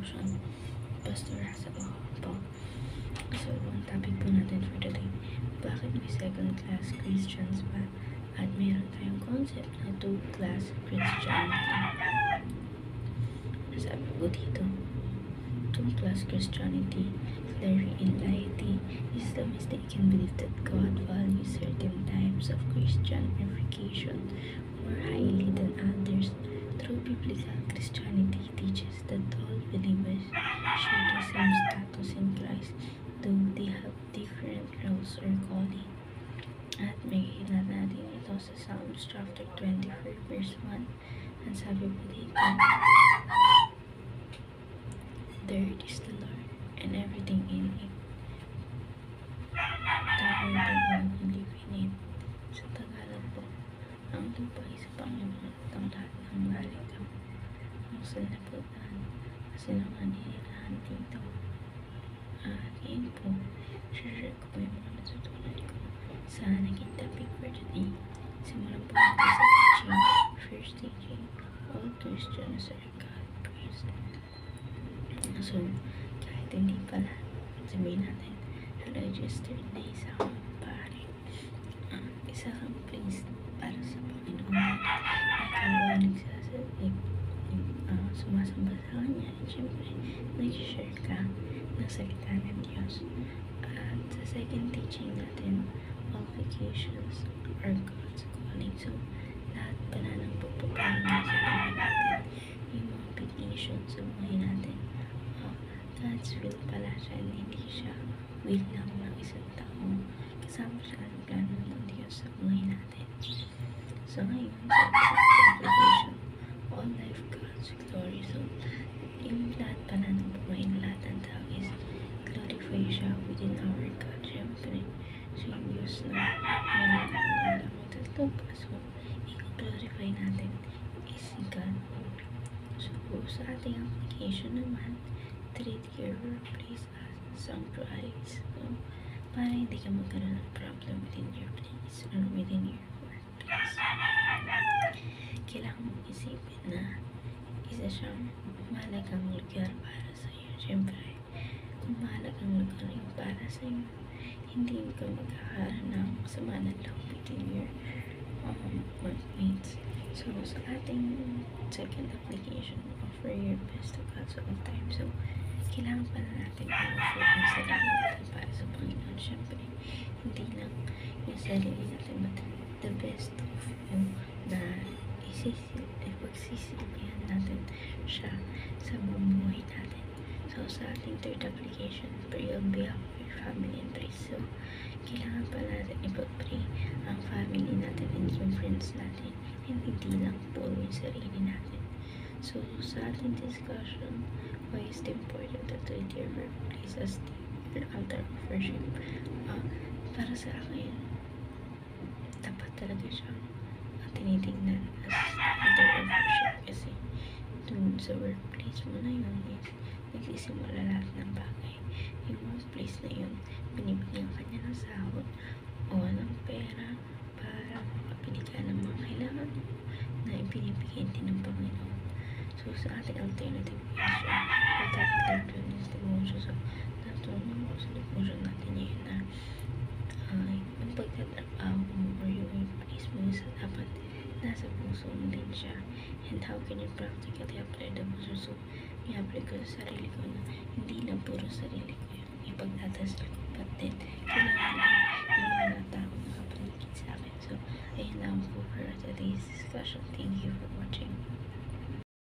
Promotion. Pastor Rasa po. So, ang topic po natin for today, bakit may second-class Christians ba? At meron tayong concept na two-class Christianity. Sabi po dito, two-class Christianity, glaring in laity, is the mistaken belief that God values certain types of Christian edification more highly than others. True biblical Christianity teaches that all believers share the same status in Christ, though they have different roles or calling. At makikita natin ito sa Psalms chapter 24 verse 1. Ang sabi po dito, the earth is the Lord and everything in it, the earth and all who live in it. Sa Tagalog po, ang lupa ay sa Panginoon at ang lahat ng balikang ang sanaputan kasi naman inilahan dito. At yun po, share ko po yung mga natutunan ko sa naging topic for today. Simulan po natin sa teaching. First teaching, all Christians are God praised. So, kahit hindi pala, sabihin natin, registered na isa kang pare. Isa kang priest para sa Panginoon. Ikaw ay nagsasabi, sumasamba sa Kanya. At syempre, nag-share ka ng salita ng Diyos. At sa second teaching natin, all vocations are God's calling. So, lahat pala ng pagpapalang sa buhay natin, yung mga vocations sa buhay natin, God's will pala siya, hindi siya will lang ng isang tao. Kasama siya ang plano ng Diyos sa buhay natin. So ngayon, sa application, all life God's glory. So, yung lahat pala ng buhay ng lahat ng tao is glorify siya within our God. Siyempre, so yung Diyos na meron ng langit at lupa. So, i-glorify natin is si God. So, sa ating application naman, treat your workplace as sanctuaries. So, para hindi ka magkaroon ng problem within your place or within your workplace. Kailangan mong isipin na isa siyang mahalagang lugar para sa iyo. Siyempre, kung mahalagang lugar yung para sa iyo, hindi ka magkakaroon ng sama ng loob within your workmates. So, sa ating second application, offer your best to God all time. So, kailangan pala natin i-offer yung sarili natin para sa Panginoon. Siyempre, hindi lang yung sarili natin, but the best of you na ipagsisilbihan natin siya sa buhay natin. So, sa ating third application, pray on behalf of your family and praise. So, kailangan pala natin ipag-pray ang family natin and yung friends natin, and hindi lang puro yung sarili natin. So, sa ating discussion, why is it important to treat your workplace as the altar of worship? Para sa akin, dapat talaga siyang tinitingnan as altar of worship kasi dun sa workplace mo na yun is nagsisimula lahat ng bagay. Yung workplace na yun, binibigyan ka niya ng sahod o ng pera para makapili ka ng mga kailangan mo na ibinibigay din ng Panginoon. So, sa ating alternative version, what I've learned is devotion. So, natutunan ko sa devotion natin yun na yung pagtatrabaho mo or yung place mo sa dapat nasa puso mo din siya. And how can you practically apply devotion? So, i-apply ko sa sarili ko na hindi lang puro sarili ko yung ipagdadasal ko, but then, kailangan din yung mga tao nakapaligid sa akin. So, ayun lang po for today's discussion. Thank you for watching.